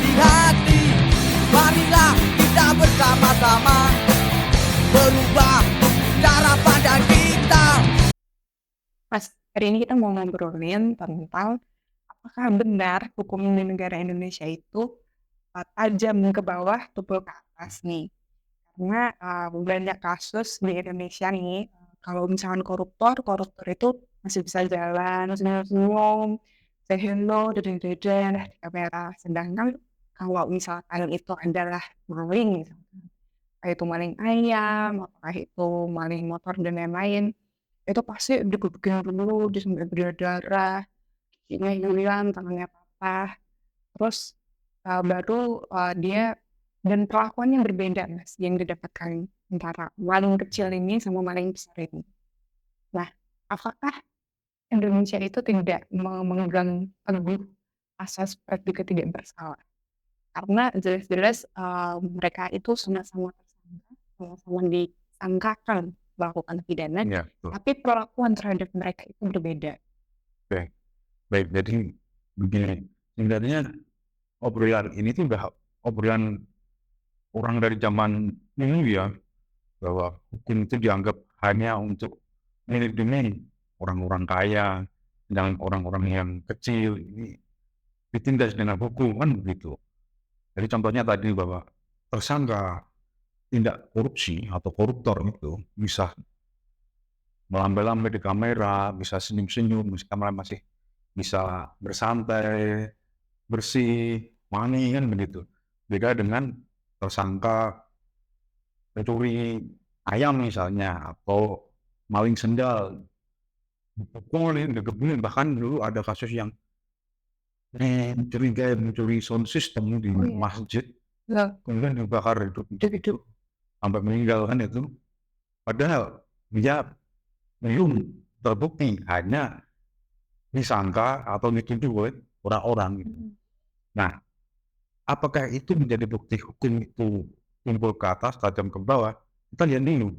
hati-hati, marilah kita bersama-sama berubah cara pandang kita. Mas, hari ini kita mau ngobrolin tentang apakah benar hukum di negara Indonesia itu tajam ke bawah, tumpul ke atas nih. Karena banyak kasus di Indonesia nih, kalau misalkan koruptor itu masih bisa jalan, senyum-senyum, say hello, dede-dede di kamera. Sedangkan kalau misalkan itu adalah maling, misalkan, apakah itu maling ayam, apakah itu maling motor dan lain-lain, itu pasti digebukin dulu, sampai berdarah, kakinya hilang, tangannya patah, terus baru dia dan perlakuannya berbeda Mas, yang didapatkan antara maling kecil ini sama maling besar ini. Nah, apakah Indonesia itu tidak memegang teguh asas praduga tidak bersalah? Karena jelas-jelas mereka itu sama-sama tersangka, sama-sama disangkakan melakukan pidana, Ya, betul. tapi perlakuan terhadap mereka itu berbeda. Oke, baik. Jadi begini, sebenarnya obrolan ini tuh udah obrolan orang dari zaman dulu ya, bahwa hukum itu dianggap hanya untuk melindungi orang-orang kaya, dan orang-orang yang kecil ini ditindas dengan hukum, kan begitu. Jadi contohnya tadi bahwa tersangka tindak korupsi atau koruptor itu bisa melambai-lambai di kamera, bisa senyum-senyum, kamera masih bisa bersantai, bersih, wangi, kan begitu. Beda dengan tersangka pencuri ayam misalnya, atau maling sendal, dipukulin, digebulin. Bahkan dulu ada kasus yang mencuri sound system di Oh iya. masjid, Loh, kemudian dibakar hidup-hidup hidup. sampai meninggal, kan itu. Padahal dia belum terbukti, hanya disangka atau dituduh oleh orang-orang. Nah, apakah itu menjadi bukti hukum itu timbul ke atas, tajam ke bawah? Kita lihat dulu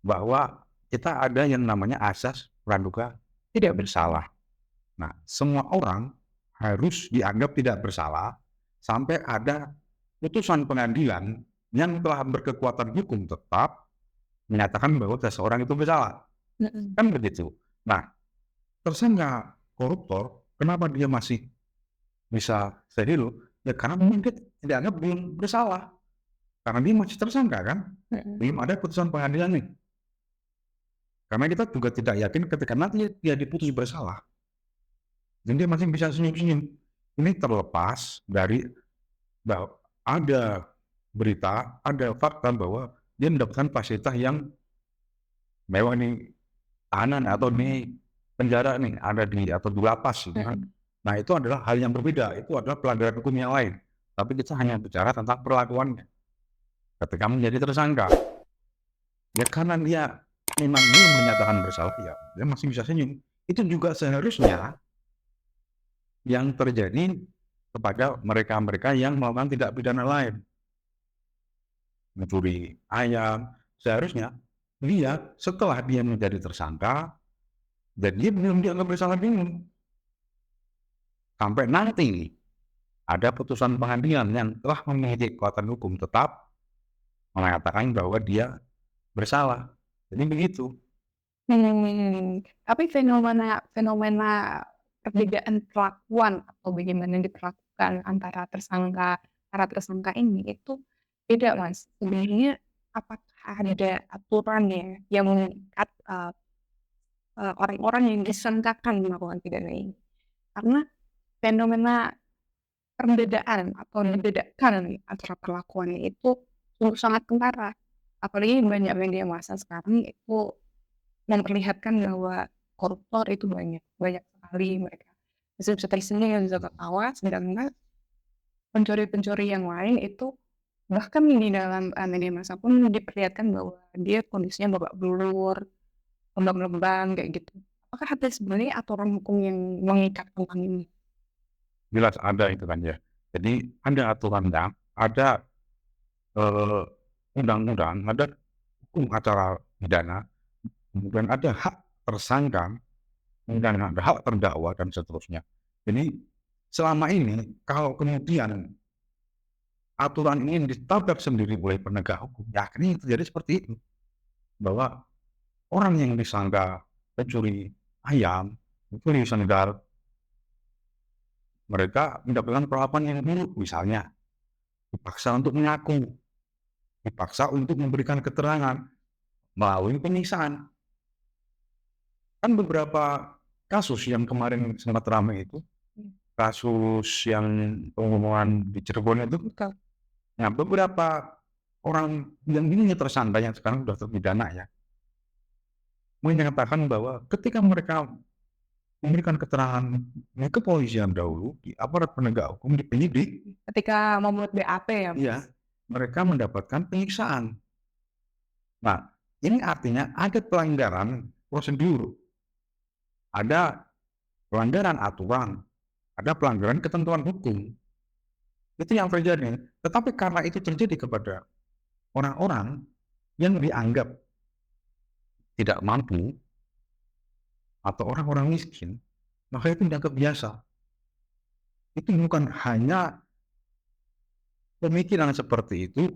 bahwa kita ada yang namanya asas praduga tidak bersalah. Nah, semua orang harus dianggap tidak bersalah sampai ada putusan pengadilan yang telah berkekuatan hukum tetap menyatakan bahwa seseorang itu bersalah. Kan begitu. Nah, tersangka koruptor, kenapa dia masih bisa steril? Ya karena memang dia dianggap belum bersalah. Karena dia masih tersangka, kan? Belum ada putusan pengadilan nih. Karena kita juga tidak yakin ketika nanti dia diputus bersalah, dan dia masih bisa senyum-senyum. Ini terlepas dari bahwa ada berita, ada fakta bahwa dia mendapatkan fasilitas yang mewah nih, tahanan atau di penjara nih, ada di atau di lapas gitu kan. Nah, itu adalah hal yang berbeda, itu adalah pelanggaran hukum yang lain. Tapi kita hanya bicara tentang perlakuannya ketika menjadi tersangka. Ya karena dia memang belum menyatakan bersalah, ya dia masih bisa senyum. Itu juga seharusnya yang terjadi kepada mereka-mereka yang melakukan tindak pidana lain. Mencuri ayam, seharusnya dia setelah dia menjadi tersangka dan dia belum dianggap bersalah dulu. Sampai nanti ada putusan pengadilan yang telah memiliki kekuatan hukum tetap mengatakan bahwa dia bersalah. Jadi begitu. Tapi fenomena perbedaan perlakuan atau bagaimana diperlakukan antara para tersangka ini itu beda Mas. Sebenarnya apakah ada aturannya yang mengikat orang-orang yang disangkakan melakukan pidana ini? Karena fenomena perbedaan atau membedakan antara perlakuannya itu sungguh sangat kentara. Apalagi banyak media massa sekarang itu memperlihatkan bahwa koruptor itu banyak sekali mereka. Bisa tersenyum, bisa tertawa, sedangkan pencuri-pencuri yang lain itu bahkan di dalam media massa pun diperlihatkan bahwa dia kondisinya babak belur, lembam-lembam kayak gitu. Apakah ada sebenarnya aturan hukum yang mengikat tentang ini? Jelas ada itu kan ya. Jadi ada aturannya, ada undang-undang, ada hukum acara pidana, kemudian ada hak tersangka, dan ada hak terdakwa, dan seterusnya. Jadi selama ini kalau kemudian aturan ini ditabrak sendiri oleh penegak hukum, ya akhirnya terjadi seperti itu. Bahwa orang yang disangka pencuri ayam, pencuri sandal, mereka mendapatkan perlakuan yang buruk, misalnya dipaksa untuk mengaku, dipaksa untuk memberikan keterangan melalui penyiksaan. Kan beberapa kasus yang kemarin sempat ramai itu, kasus yang pembunuhan di Cirebon itu, Betul. nah beberapa orang yang dulunya tersangka yang sekarang sudah terpidana ya, menyatakan bahwa ketika mereka memberikan keterangan di kepolisian dahulu, di aparat penegak hukum, di penyidik, Ketika membuat BAP ya, Mas? ya, mereka mendapatkan penyiksaan. Nah, ini artinya ada pelanggaran prosedur, ada pelanggaran aturan, ada pelanggaran ketentuan hukum. Itu yang terjadi. Tetapi karena itu terjadi kepada orang-orang yang dianggap tidak mampu atau orang-orang miskin, maka itu dianggap biasa. Itu bukan hanya pemikiran seperti itu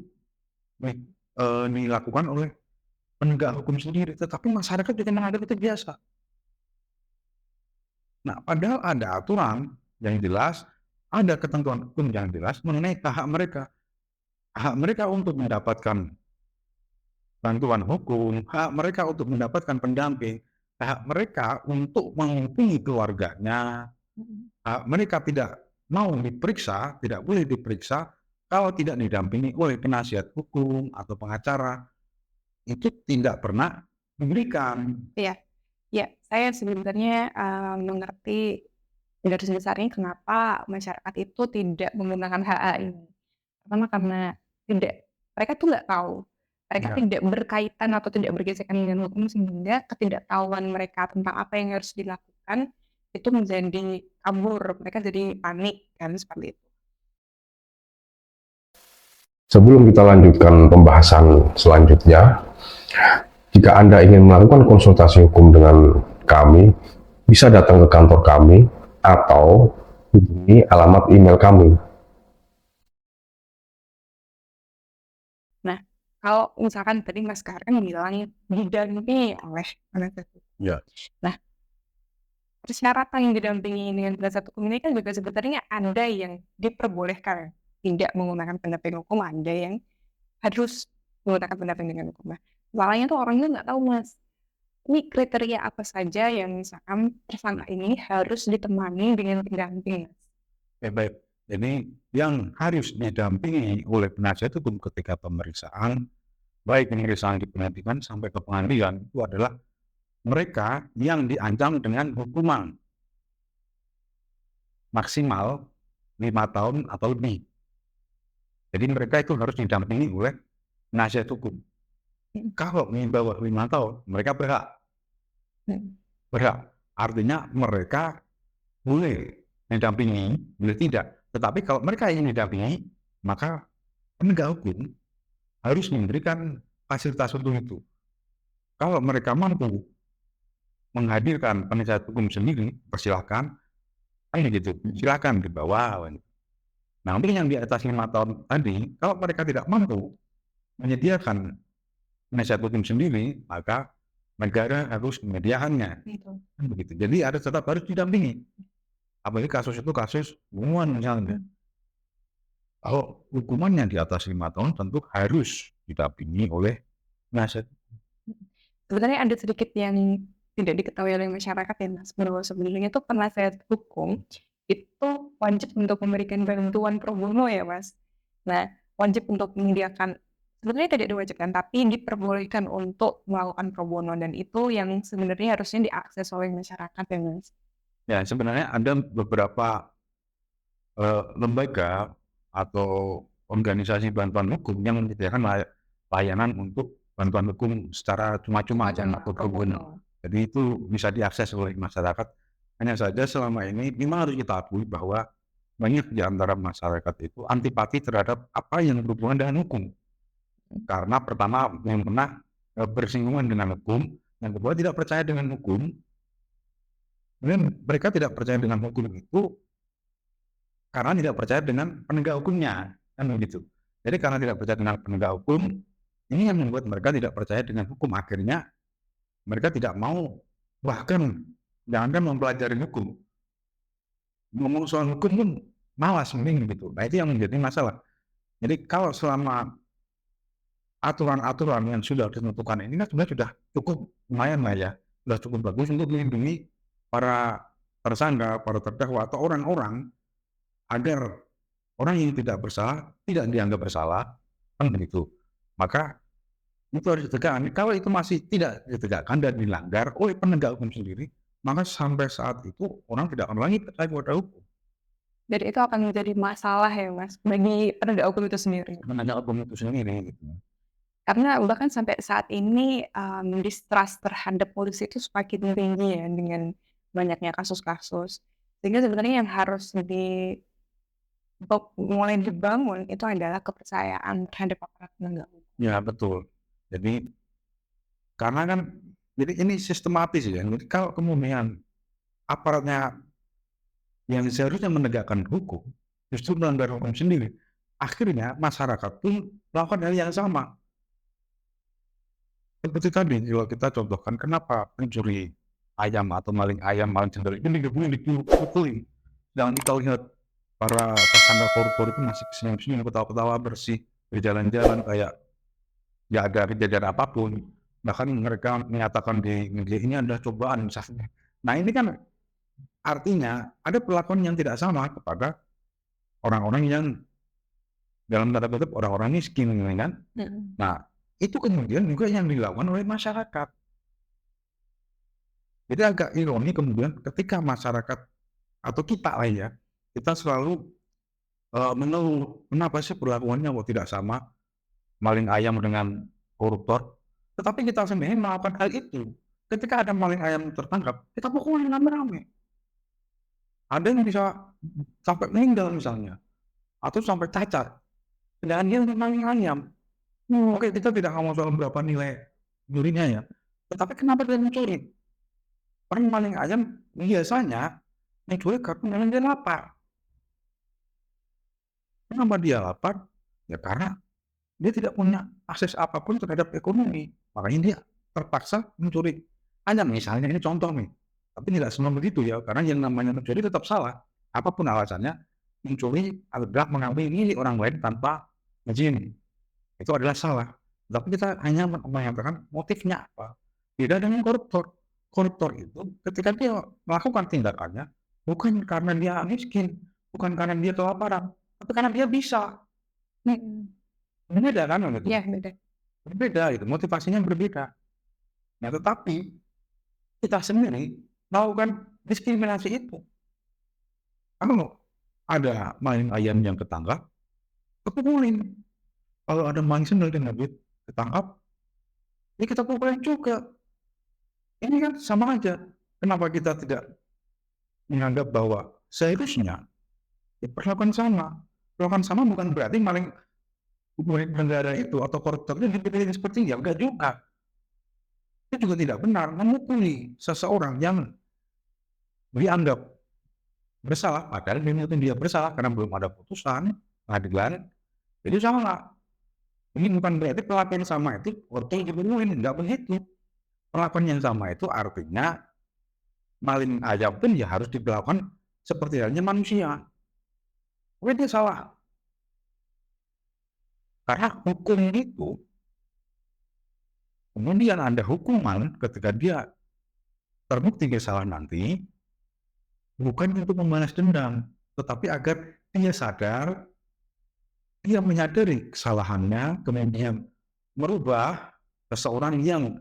dilakukan oleh penegak hukum sendiri, tetapi masyarakat juga menganggap itu biasa. Nah, padahal ada aturan yang jelas, ada ketentuan hukum yang jelas mengenai hak mereka. Hak mereka untuk mendapatkan bantuan hukum, hak mereka untuk mendapatkan pendamping, hak mereka untuk menghubungi keluarganya, hak mereka tidak mau diperiksa, tidak boleh diperiksa kalau tidak didampingi oleh penasihat hukum atau pengacara. Itu tidak pernah diberikan. Iya, ya, saya sebenarnya mengerti garis besarnya kenapa masyarakat itu tidak menggunakan HA ini. Pertama karena tidak, mereka tuh nggak tahu, mereka Ya. tidak berkaitan atau tidak bergesekan dengan hukum sehingga ketidaktahuan mereka tentang apa yang harus dilakukan itu menjadi kabur, mereka jadi panik kan seperti itu. Sebelum kita lanjutkan pembahasan selanjutnya, jika Anda ingin melakukan konsultasi hukum dengan kami, bisa datang ke kantor kami atau hubungi alamat email kami. Nah, kalau misalkan tadi Mas Kahar kan bilang didampingi oleh penasihat hukum. Ya. Nah, persyaratan yang didampingi dengan penasihat hukum ini kan juga sebenarnya ada yang diperbolehkan tidak menggunakan pendamping hukum, ada yang harus menggunakan pendamping hukum. Nah, soalnya tuh orangnya nggak tahu Mas, ini kriteria apa saja yang misalkan tersangka ini harus ditemani dengan pendamping. Baik. Jadi yang harus didampingi oleh penasihat hukum ketika pemeriksaan, baik pemeriksaan di pengadilan sampai ke pengadilan, itu adalah mereka yang diancam dengan hukuman maksimal 5 tahun atau lebih. Jadi mereka itu harus didampingi oleh penasihat hukum. Kalau di bawah 5 tahun, mereka berhak. Berhak. Artinya mereka boleh didampingi, boleh tidak. Tetapi kalau mereka ingin didampingi, maka penegak hukum harus memberikan fasilitas untuk itu. Kalau mereka mampu menghadirkan penasihat hukum sendiri, persilahkan. Gitu, silakan di bawah. Nah, untuk yang di atas 5 tahun tadi, kalau mereka tidak mampu menyediakan penasihat hukum sendiri, maka negara harus menyediakannya. Begitu. Jadi ada tetap harus didampingi. Apalagi kasus itu kasus pembunuhan misalnya. Kalau hukumannya di atas 5 tahun tentu harus didampingi oleh penasihat. Sebenarnya ada sedikit yang tidak diketahui oleh masyarakat ya Mas, bahwa sebenarnya tuh penasihat hukum itu wajib untuk memberikan bantuan pro bono ya Mas. Nah, wajib untuk menyediakan, sebenarnya tidak diwajibkan, tapi diperbolehkan untuk melakukan pro bono, dan itu yang sebenarnya harusnya diakses oleh masyarakat ya Mas. Ya, sebenarnya ada beberapa lembaga atau organisasi bantuan hukum yang menyediakan layanan untuk bantuan hukum secara cuma-cuma atau pro bono. Jadi itu bisa diakses oleh masyarakat. Hanya saja selama ini memang harus kita akui bahwa banyak di antara masyarakat itu antipati terhadap apa yang berhubungan dengan hukum. Karena pertama yang pernah bersinggungan dengan hukum, yang kedua tidak percaya dengan hukum. Kemudian mereka tidak percaya dengan hukum itu karena tidak percaya dengan penegak hukumnya, kan begitu. Jadi karena tidak percaya dengan penegak hukum, ini yang membuat mereka tidak percaya dengan hukum. Akhirnya mereka tidak mau, bahkan jangan mempelajari hukum, ngomong soal hukum pun malas mending gitu. Nah itu yang menjadi masalah. Jadi kalau selama aturan-aturan yang sudah ditentukan ini kan sebenarnya sudah cukup lumayan lah ya, sudah cukup bagus untuk melindungi para tersangka, para terdakwa atau orang-orang agar orang yang tidak bersalah tidak dianggap bersalah, kan begitu. Maka itu harus ditegakkan. Kalau itu masih tidak ditegakkan dan dilanggar oleh penegak hukum sendiri, maka sampai saat itu orang tidak akan lagi percaya pada hukum. Dan itu akan menjadi masalah ya Mas, bagi penegak hukum itu sendiri. Penegak hukum itu sendiri gitu. Karena bahkan sampai saat ini distrust terhadap polisi itu semakin tinggi ya dengan banyaknya kasus-kasus. Sehingga sebenarnya yang harus mulai dibangun itu adalah kepercayaan terhadap aparat penegak hukum. Ya betul. Jadi karena kan jadi ini sistematis ya. Jadi kalau kemudian aparatnya yang seharusnya menegakkan hukum justru melanggar hukum sendiri, akhirnya masyarakat pun melakukan hal yang sama. Seperti tadi kalau kita contohkan, kenapa pencuri ayam atau maling cendol ini dipukulin. Dan kita lihat para tersangka koruptor itu masih senyum-senyum, ketawa-ketawa bersih, berjalan-jalan kayak nggak ada kejadian apapun. Bahkan mereka menyatakan di media ini adalah cobaan misalnya. Nah ini kan artinya ada perlakuan yang tidak sama kepada orang-orang yang dalam tanda kutip orang-orang miskin, kan? Nah itu kemudian juga yang dilakukan oleh masyarakat. Jadi agak ironi kemudian ketika masyarakat atau kita lah ya, kita selalu mengeluh kenapa sih perlakuannya kok tidak sama maling ayam dengan koruptor. Tetapi kita sendiri melakukan hal itu. Ketika ada maling ayam tertangkap, kita pukulin rame-rame. Ada yang bisa sampai meninggal misalnya, atau sampai cacat. Dan dia maling ayam. Oke, kita tidak ngomong soal berapa nilai nyurinya ya. Tetapi kenapa dia mencuri? Orang maling ayam biasanya mencuri karena dia lapar. Kenapa dia lapar? Ya karena dia tidak punya akses apapun terhadap ekonomi. Makanya dia terpaksa mencuri ayam. Misalnya ini contoh nih. Tapi tidak semua begitu ya. Karena yang namanya mencuri tetap salah. Apapun alasannya, mencuri adalah mengambil milik orang lain tanpa izin. Itu adalah salah. Tapi kita hanya mengatakan motifnya apa. Beda dengan koruptor. Koruptor itu ketika dia melakukan tindakannya bukan karena dia miskin, bukan karena dia kelaparan, tapi karena dia bisa. Beda kan? Gitu. Iya, beda. Berbeda gitu, motivasinya berbeda. Nah tetapi kita sendiri melakukan diskriminasi itu. Kalau ada maling ayam yang ketangkap, kepukulin. Kalau ada maling sendal dan habis ketangkap, ya kita pukulin juga. Ini kan sama aja. Kenapa kita tidak menganggap bahwa seharusnya diperlakukan sama? Perlakukan sama bukan berarti maling negara itu atau koruptornya dipilih seperti dia, enggak juga. Itu juga tidak benar memukuli seseorang yang dianggap bersalah, padahal dia bersalah karena belum ada putusan pengadilan. Jadi salah. Ini bukan berarti perlakuan sama itu koruptor dibunuhin, enggak begitu. Perlakuan yang sama itu artinya maling ayam pun ya harus diperlakukan seperti halnya manusia. Tapi dia salah. Karena hukum itu kemudian ada hukuman ketika dia terbukti kesalahan nanti, bukan untuk membalas dendam, tetapi agar dia sadar, dia menyadari kesalahannya, kemudian merubah seseorang yang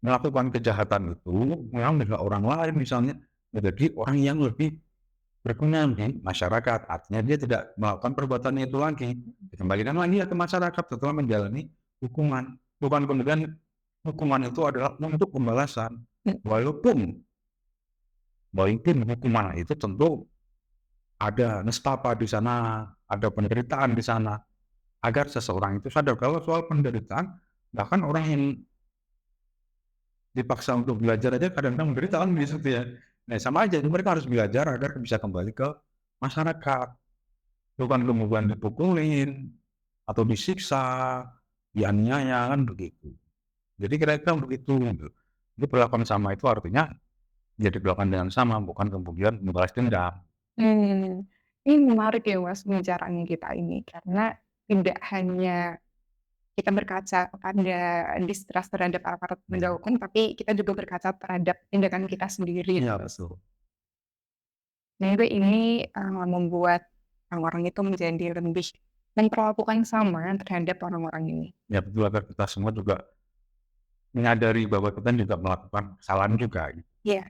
melakukan kejahatan itu, mengambil orang lain misalnya, menjadi orang yang lebih berguna di masyarakat. Artinya dia tidak melakukan perbuatan itu lagi. Dikembalikan lagi ke masyarakat setelah menjalani hukuman. Bukan kemudian hukuman itu adalah untuk pembalasan. Walaupun hukuman itu tentu ada nestapa di sana, ada penderitaan di sana, agar seseorang itu sadar. Kalau soal penderitaan, bahkan orang yang dipaksa untuk belajar aja kadang-kadang menderita kan gitu ya. Nah sama aja, mereka harus belajar agar bisa kembali ke masyarakat, bukan kemudian dipukulin atau disiksa, dianiaya kan begitu. Jadi kira-kira begitu. Gitu. Jadi perlakuan sama itu artinya ya diperlakukan dengan sama, bukan kemudian membalas dendam. Ini menarik ya Mas pembicaraan kita ini, karena tidak hanya kita berkaca pada distrust terhadap aparat penegak hukum, tapi kita juga berkaca terhadap tindakan kita sendiri. Iya betul. Nah itu ini membuat orang-orang itu menjadi lebih memperlakukan sama terhadap orang-orang ini. Ya betul, agar kita semua juga menyadari bahwa kita juga melakukan kesalahan juga. Gitu. Iya.